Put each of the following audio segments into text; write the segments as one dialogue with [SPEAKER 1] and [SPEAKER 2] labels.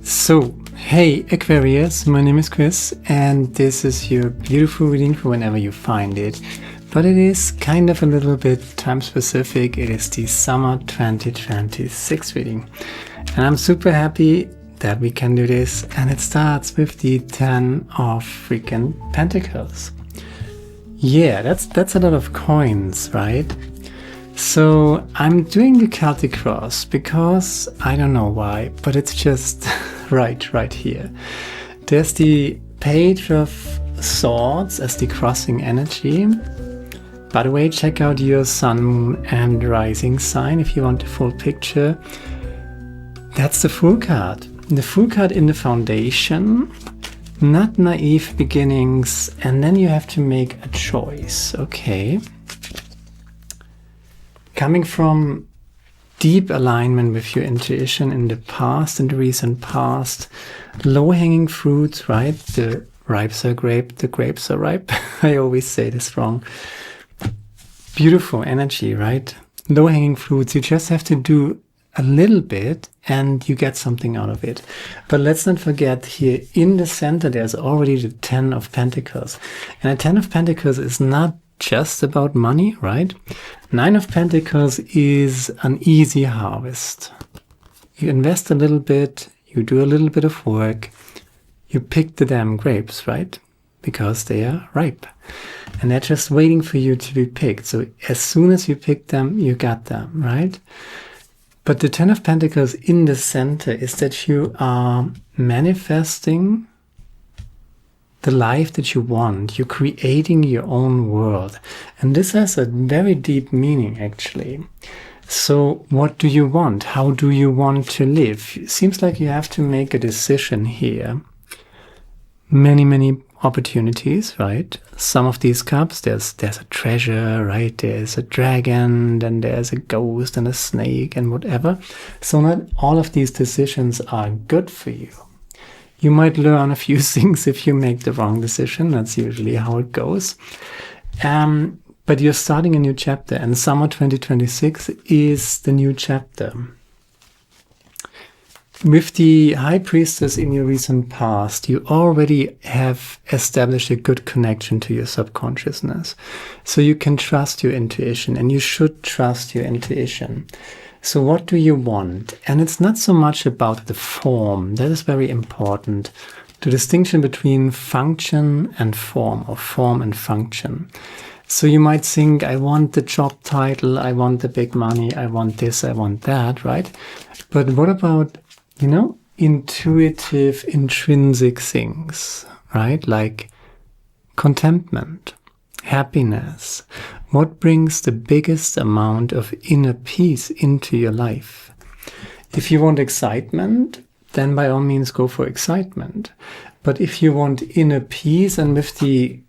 [SPEAKER 1] So, hey Aquarius, my name is Chris and this is your beautiful reading for whenever you find it. But it is kind of a little bit time specific. It is the summer 2026 reading. And I'm super happy that we can do this, and it starts with the 10 of freaking Pentacles. Yeah, that's a lot of coins, right? So I'm doing the Celtic cross because I don't know why, but it's just right here. There's the Page of Swords as the crossing energy. By the way, check out your sun, moon and rising sign if you want the full picture. That's the Fool card. The Fool card in the foundation, not naive beginnings, and then you have to make a choice, okay? Coming from deep alignment with your intuition in the past, in the recent past, low-hanging fruits, right? The ripes are grape, the grapes are ripe. I always say this wrong. Beautiful energy, right? Low-hanging fruits, you just have to do a little bit and you get something out of it. But let's not forget, here in the center there's already the 10 of Pentacles. And a 10 of Pentacles is not just about money, right? 9 of Pentacles is an easy harvest. You invest a little bit, you do a little bit of work, you pick the damn grapes, right? Because they are ripe. And they're just waiting for you to be picked. So as soon as you pick them, you got them, right? But the 10 of Pentacles in the center is that you are manifesting the life that you want. You're creating your own world. And this has a very deep meaning, actually. So what do you want? How do you want to live? It seems like you have to make a decision here. Many opportunities, right? Some of these cups, there's a treasure, right? There's a dragon, then there's a ghost and a snake and whatever. So not all of these decisions are good for you. You might learn a few things if you make the wrong decision. That's usually how it goes. But you're starting a new chapter, and summer 2026 is the new chapter. With the High Priestess in your recent past, you already have established a good connection to your subconsciousness. So you can trust your intuition, and you should trust your intuition. So what do you want? And it's not so much about the form. That is very important. The distinction between function and form, or form and function. So you might think, I want the job title, I want the big money, I want this, I want that, right? But what about, intuitive, intrinsic things, right? Like contentment, happiness. What brings the biggest amount of inner peace into your life? If you want excitement, then by all means go for excitement. But if you want inner peace, and with the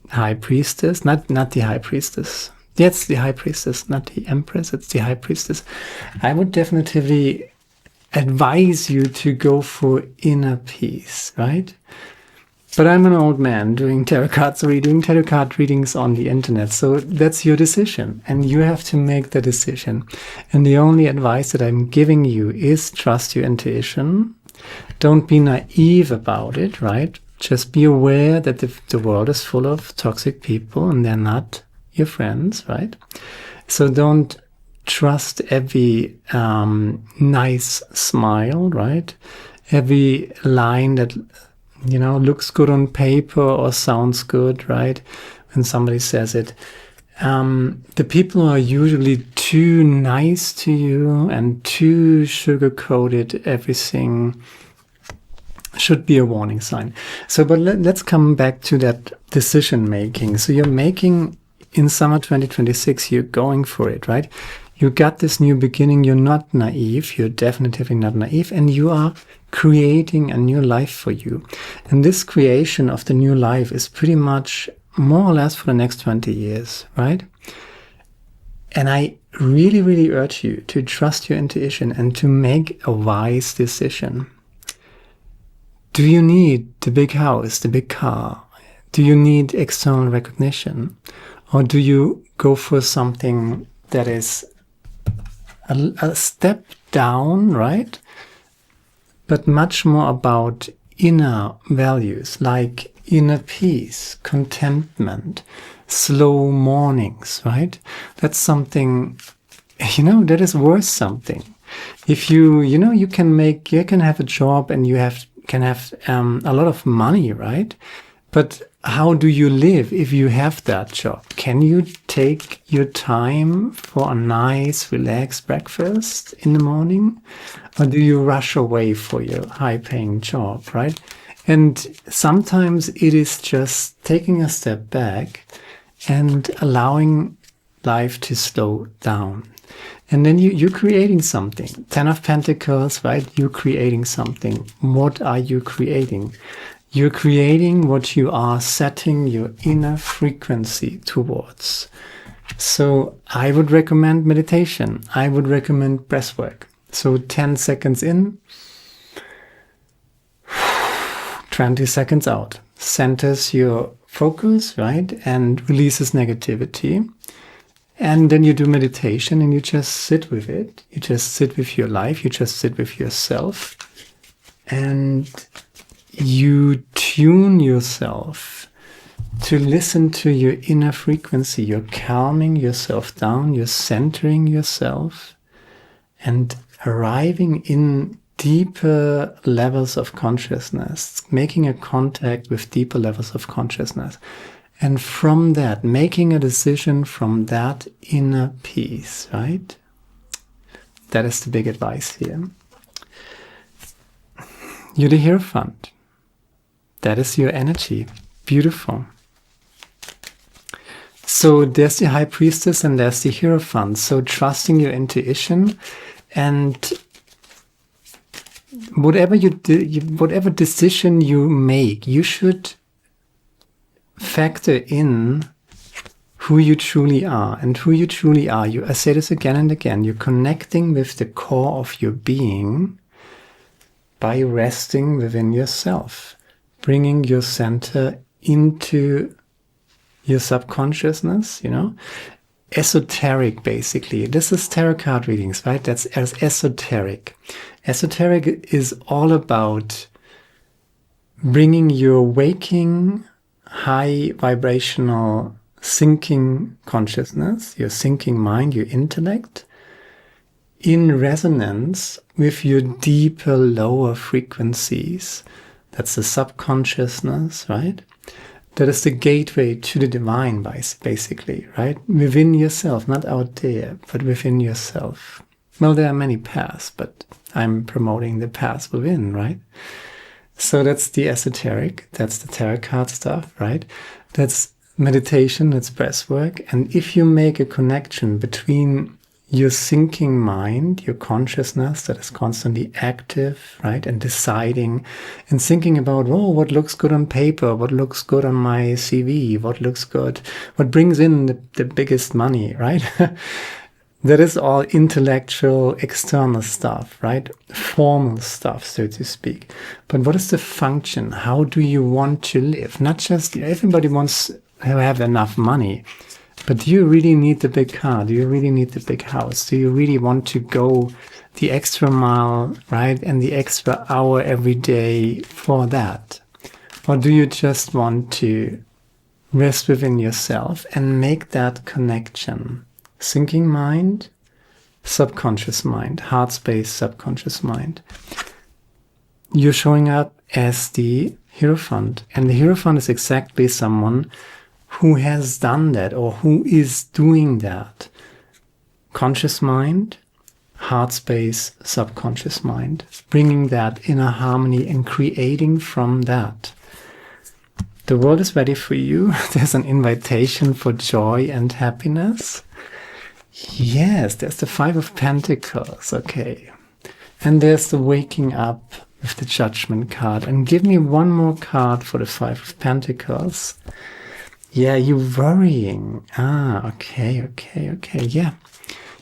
[SPEAKER 1] High Priestess, not the High Priestess. It's the High Priestess, not the Empress, it's the High Priestess. I would definitely advise you to go for inner peace, right? But I'm an old man doing tarot card readings on the internet, so that's your decision, and you have to make the decision. And the only advice that I'm giving you is trust your intuition. Don't be naive about it, right? Just be aware that the world is full of toxic people and they're not your friends, right? So don't trust every nice smile, right? Every line that, looks good on paper or sounds good, right? When somebody says it. The people who are usually too nice to you and too sugar-coated everything should be a warning sign. So, but let's come back to that decision making. So you're making, in summer 2026, you're going for it, right? You got this new beginning. You're not naive. You're definitely not naive. And you are creating a new life for you. And this creation of the new life is pretty much more or less for the next 20 years, right? And I really urge you to trust your intuition and to make a wise decision. Do you need the big house, the big car? Do you need external recognition? Or do you go for something that is a step down, right? but much more about inner values like inner peace, contentment, slow mornings, right? That's something, that is worth something. If you can have a job and can have a lot of money, right? But how do you live if you have that job? Can you take your time for a nice, relaxed breakfast in the morning? Or do you rush away for your high-paying job, right? And sometimes it is just taking a step back and allowing life to slow down. And then you're creating something. 10 of Pentacles, right? You're creating something. What are you creating? You're creating what you are setting your inner frequency towards. So I would recommend meditation. I would recommend breathwork. So 10 seconds in, 20 seconds out. Centers your focus, right? And releases negativity. And then you do meditation and you just sit with it. You just sit with your life. You just sit with yourself. And you tune yourself to listen to your inner frequency. You're calming yourself down. You're centering yourself and arriving in deeper levels of consciousness, making a contact with deeper levels of consciousness. And from that, making a decision from that inner peace, right? That is the big advice here. You're the Hierophant. That is your energy. Beautiful. So there's the High Priestess and there's the Hierophant. So trusting your intuition, and whatever whatever decision you make, you should factor in who you truly are. And who you truly are, I say this again and again, you're connecting with the core of your being by resting within yourself, bringing your center into your subconsciousness, esoteric, basically. This is tarot card readings, right? That's esoteric. Esoteric is all about bringing your waking, high vibrational, sinking consciousness, your sinking mind, your intellect, in resonance with your deeper, lower frequencies. That's the subconsciousness, right? That is the gateway to the divine, basically, right? Within yourself, not out there, but within yourself. Well, there are many paths, but I'm promoting the paths within, right? So that's the esoteric, that's the tarot card stuff, right? That's meditation, that's breathwork. And if you make a connection between your sinking mind, your consciousness that is constantly active, right? And deciding and thinking about, what looks good on paper, what looks good on my CV, what looks good, what brings in the biggest money, right? That is all intellectual, external stuff, right? Formal stuff, so to speak. But what is the function? How do you want to live? Not just, everybody wants to have enough money. But do you really need the big car? Do you really need the big house? Do you really want to go the extra mile, right? And the extra hour every day for that? Or do you just want to rest within yourself and make that connection? Sinking mind, subconscious mind, heart space, subconscious mind. You're showing up as the Hierophant. And the Hierophant is exactly someone who has done that or who is doing that. Conscious mind, heart space, subconscious mind. Bringing that inner harmony and creating from that. The world is ready for you. There's an invitation for joy and happiness. Yes, there's the Five of Pentacles. Okay. And there's the waking up with the Judgment card. And give me one more card for the Five of Pentacles. Yeah, you're worrying. Okay. Yeah,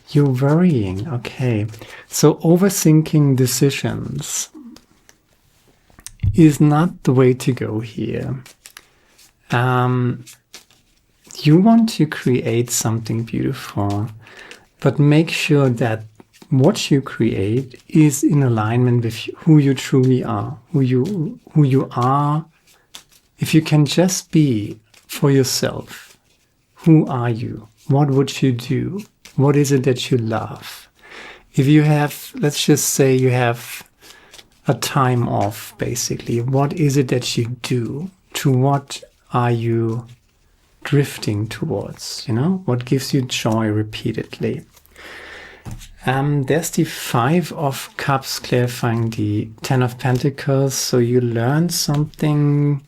[SPEAKER 1] you're worrying. Okay. So overthinking decisions is not the way to go here. You want to create something beautiful, but make sure that what you create is in alignment with who you truly are, who you are. If you can just be for yourself, who are you? What would you do? What is it that you love? If you have, let's just say you have a time off, basically, what is it that you do? To what are you drifting towards? You know, what gives you joy repeatedly? There's the 5 of Cups clarifying the 10 of Pentacles. So you learn something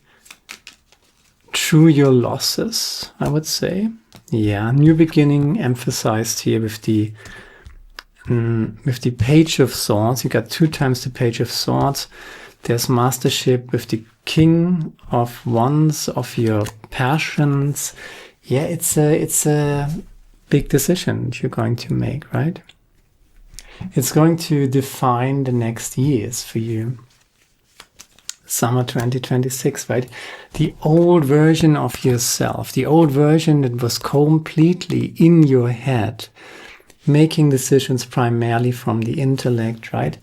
[SPEAKER 1] through your losses, I would say. Yeah, new beginning emphasized here with the Page of Swords. You got 2 times the Page of Swords. There's mastership with the King of Wands, of your passions. Yeah, it's a big decision you're going to make, right? It's going to define the next years for you. Summer 2026, right? The old version of yourself, the old version that was completely in your head, making decisions primarily from the intellect, right?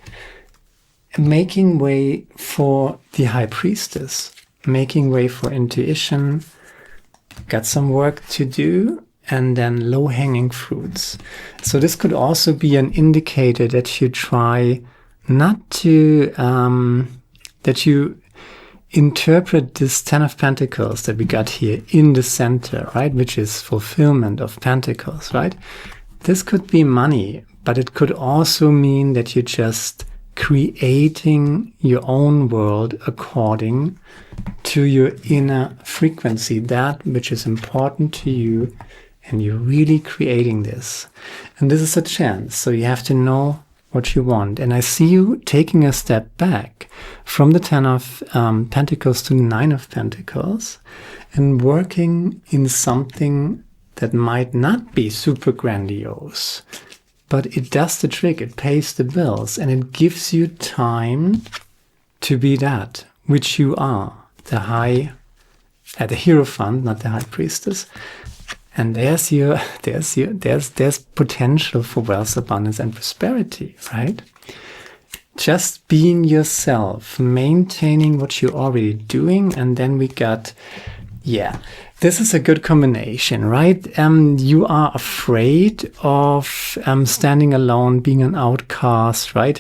[SPEAKER 1] Making way for the High Priestess, making way for intuition, got some work to do, and then low-hanging fruits. So this could also be an indicator that you try not to, that you interpret this 10 of Pentacles that we got here in the center, right? Which is fulfillment of Pentacles, right? This could be money, but it could also mean that you're just creating your own world according to your inner frequency, that which is important to you, and you're really creating this. And this is a chance, so you have to know what you want. And I see you taking a step back from the 10 of Pentacles to the 9 of Pentacles and working in something that might not be super grandiose, but it does the trick, it pays the bills, and it gives you time to be that which you are, the Hierophant, not the High Priestess. And there's potential for wealth, abundance, and prosperity, right? Just being yourself, maintaining what you're already doing, and then we got, yeah, this is a good combination, right? You are afraid of standing alone, being an outcast, right?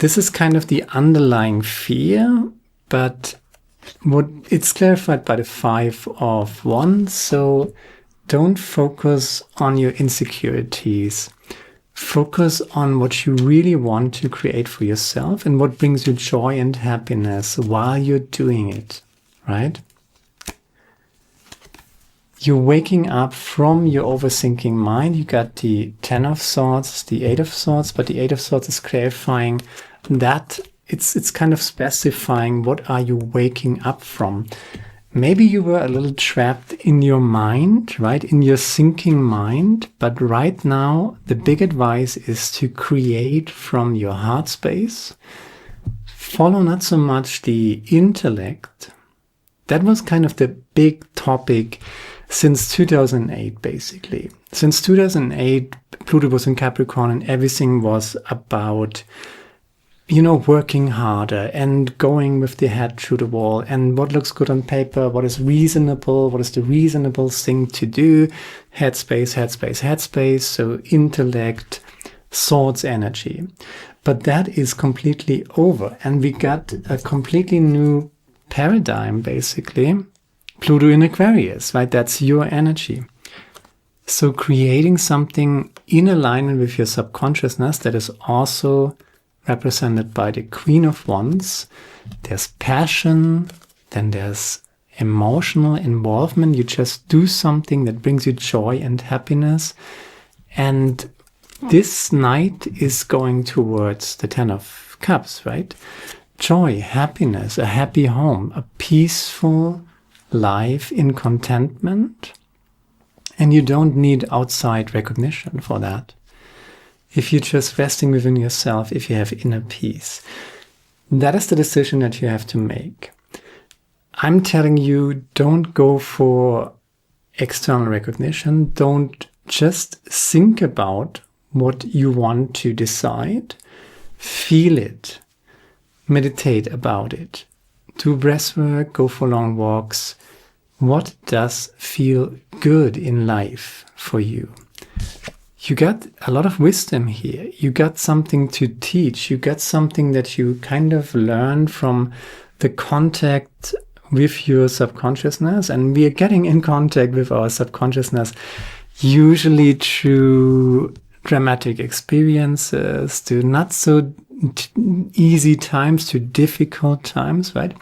[SPEAKER 1] This is kind of the underlying fear, but what it's clarified by the 5 of Wands. So don't focus on your insecurities. Focus on what you really want to create for yourself and what brings you joy and happiness while you're doing it, right? You're waking up from your overthinking mind. You got the 10 of Swords, the 8 of Swords, but the 8 of Swords is clarifying that it's kind of specifying what are you waking up from. Maybe you were a little trapped in your mind, right? In your thinking mind. But right now, the big advice is to create from your heart space. Follow not so much the intellect. That was kind of the big topic since 2008, basically. Since 2008, Pluto was in Capricorn and everything was about, you know, working harder and going with the head through the wall and what looks good on paper, what is reasonable, what is the reasonable thing to do, headspace, headspace, headspace, so intellect, swords energy. But that is completely over and we got a completely new paradigm, basically. Pluto in Aquarius, right? That's your energy. So creating something in alignment with your subconsciousness that is also represented by the Queen of Wands. There's passion, then there's emotional involvement. You just do something that brings you joy and happiness. And this night is going towards the 10 of Cups, right? Joy, happiness, a happy home, a peaceful life in contentment. And you don't need outside recognition for that. If you're just resting within yourself, if you have inner peace, that is the decision that you have to make. I'm telling you, don't go for external recognition. Don't just think about what you want to decide, feel it, meditate about it, do breath work, go for long walks. What does feel good in life for you? You got a lot of wisdom here. You got something to teach. You got something that you kind of learn from the contact with your subconsciousness. And we are getting in contact with our subconsciousness usually through dramatic experiences, to not so easy times, to difficult times, right?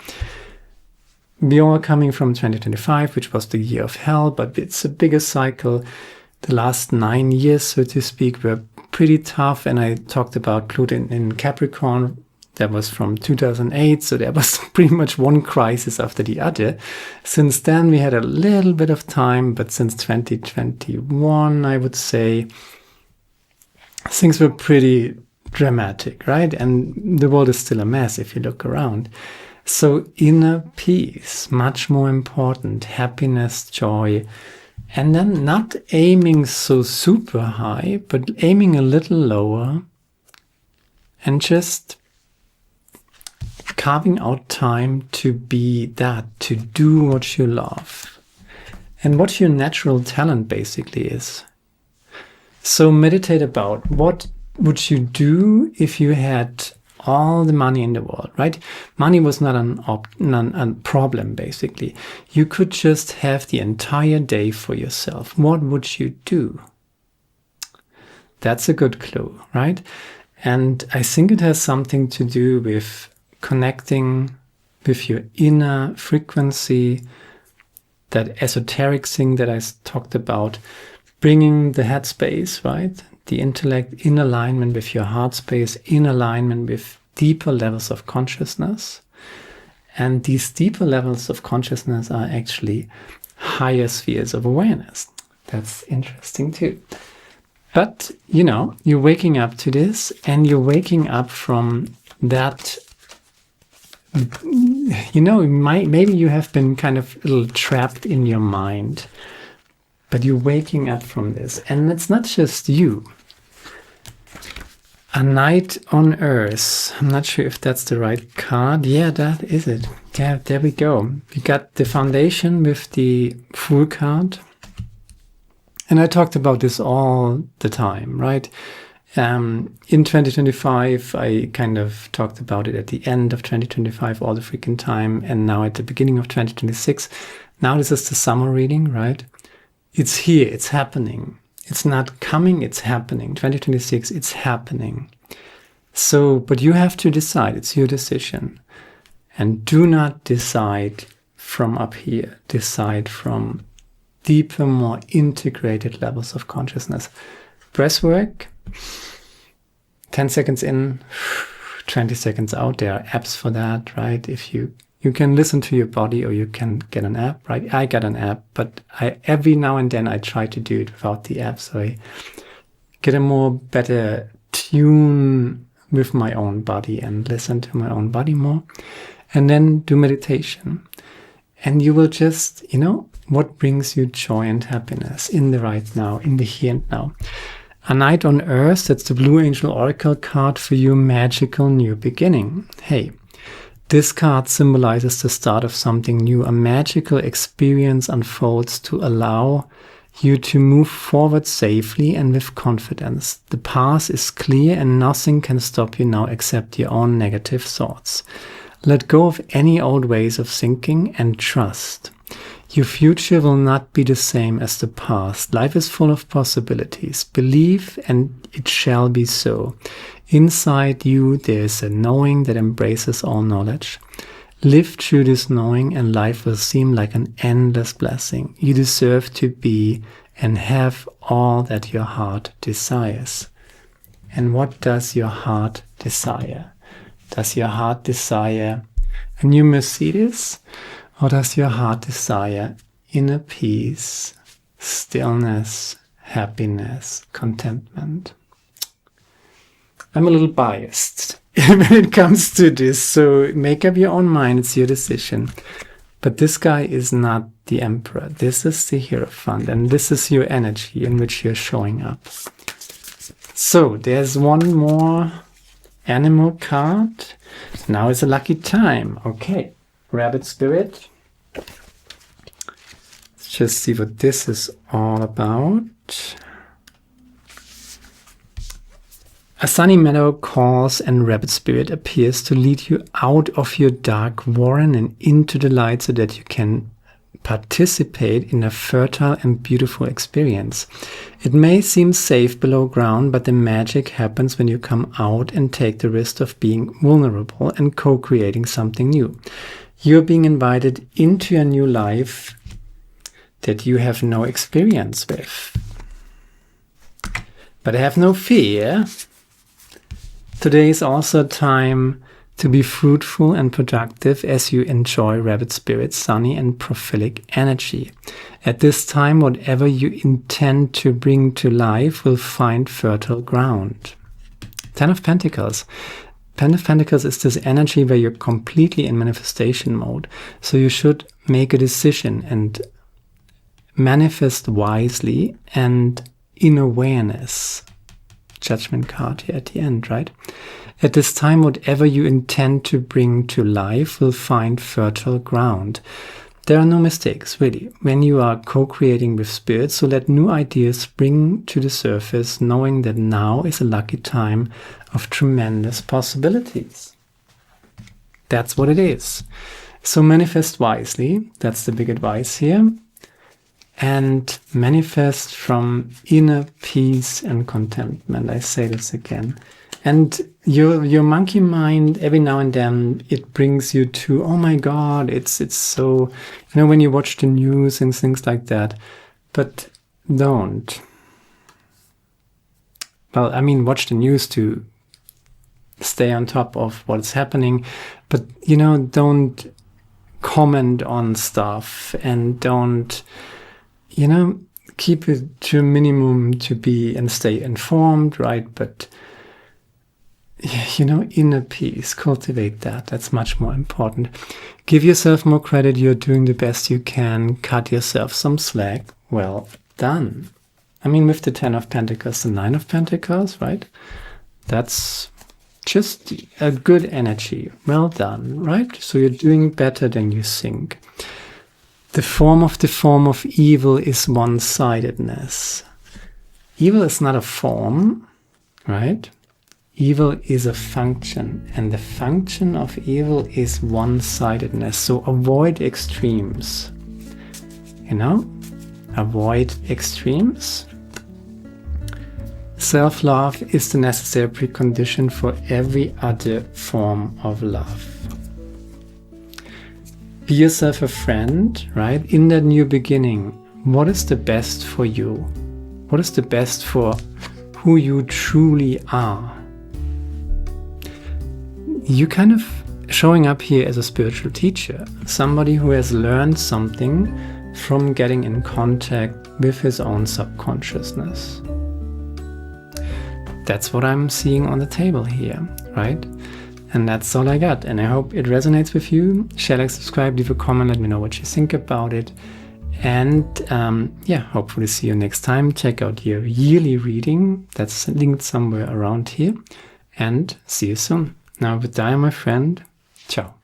[SPEAKER 1] We are coming from 2025, which was the year of hell, but it's a bigger cycle. The last 9 years, so to speak, were pretty tough. And I talked about Pluto in Capricorn. That was from 2008. So there was pretty much one crisis after the other. Since then, we had a little bit of time. But since 2021, I would say, things were pretty dramatic, right? And the world is still a mess if you look around. So inner peace, much more important, happiness, joy, and then not aiming so super high, but aiming a little lower and just carving out time to be that, to do what you love and what your natural talent basically is. So meditate about what would you do if you had all the money in the world, right? Money was not a problem, basically. You could just have the entire day for yourself. What would you do? That's a good clue, right? And I think it has something to do with connecting with your inner frequency, that esoteric thing that I talked about, bringing the head space, right? The intellect in alignment with your heart space, in alignment with deeper levels of consciousness. And these deeper levels of consciousness are actually higher spheres of awareness. That's interesting too. But, you know, you're waking up to this, and you're waking up from that, you know, maybe you have been kind of a little trapped in your mind, but you're waking up from this. And it's not just you. A Night on Earth. I'm not sure if that's the right card. Yeah, that is it. Yeah, there we go. We got the Foundation with the Fool card. And I talked about this all the time, right? In 2025, I kind of talked about it at the end of 2025 all the freaking time. And now at the beginning of 2026. Now this is the summer reading, right? It's here, it's happening. It's not coming, it's happening. 2026, it's happening. So, but you have to decide. It's your decision. And do not decide from up here. Decide from deeper, more integrated levels of consciousness. Breath work, 10 seconds in, 20 seconds out. There are apps for that, right? If you can listen to your body, or you can get an app, right? I got an app, but every now and then I try to do it without the app, so I get a more better tune with my own body and listen to my own body more. And then do meditation. And you will just, you know, what brings you joy and happiness in the right now, in the here and now. A Night on Earth, that's the Blue Angel Oracle card for you, magical new beginning. Hey. This card symbolizes the start of something new. A magical experience unfolds to allow you to move forward safely and with confidence. The path is clear and nothing can stop you now except your own negative thoughts. Let go of any old ways of thinking and trust. Your future will not be the same as the past. Life is full of possibilities. Believe and it shall be so. Inside you, there is a knowing that embraces all knowledge. Live through this knowing and life will seem like an endless blessing. You deserve to be and have all that your heart desires. And what does your heart desire? Does your heart desire a new Mercedes? Or does your heart desire inner peace, stillness, happiness, contentment? I'm a little biased when it comes to this, so make up your own mind, it's your decision. But this guy is not the Emperor. This is the Hierophant, and this is your energy in which you're showing up. So there's one more animal card. Now is a lucky time. Okay, rabbit spirit. Let's just see what this is all about. A sunny meadow calls and rabbit spirit appears to lead you out of your dark warren and into the light so that you can participate in a fertile and beautiful experience. It may seem safe below ground, but the magic happens when you come out and take the risk of being vulnerable and co-creating something new. You're being invited into a new life that you have no experience with. But have no fear. Today is also a time to be fruitful and productive as you enjoy rabbit spirit's sunny and prolific energy. At this time, whatever you intend to bring to life will find fertile ground. 10 of Pentacles. 10 of Pentacles is this energy where you're completely in manifestation mode. So you should make a decision and manifest wisely and in awareness. Judgment card here at the end, right? At this time, whatever you intend to bring to life will find fertile ground. There are no mistakes, really, when you are co-creating with spirit, so let new ideas spring to the surface, knowing that now is a lucky time of tremendous possibilities. That's what it is. So manifest wisely, that's the big advice here. And manifest from inner peace and contentment. I say this again. And your monkey mind, every now and then, it brings you to, oh my God, it's so, when you watch the news and things like that. But don't. Well, I mean, watch the news to stay on top of what's happening. But, don't comment on stuff and don't, keep it to a minimum to be and stay informed, right? But, inner peace, cultivate that. That's much more important. Give yourself more credit. You're doing the best you can. Cut yourself some slack. Well done. I mean, with the 10 of Pentacles, the 9 of Pentacles, right? That's just a good energy. Well done, right? So you're doing better than you think. The form of evil is one-sidedness. Evil is not a form, right? Evil is a function, and the function of evil is one-sidedness. So avoid extremes. Avoid extremes. Self-love is the necessary precondition for every other form of love. Be yourself a friend, right? In that new beginning, what is the best for you? What is the best for who you truly are? You kind of showing up here as a spiritual teacher, somebody who has learned something from getting in contact with his own subconsciousness. That's what I'm seeing on the table here, right? And that's all I got. And I hope it resonates with you. Share, like, subscribe, leave a comment, let me know what you think about it. And hopefully see you next time. Check out your yearly reading. That's linked somewhere around here. And see you soon. Now, goodbye, my friend. Ciao.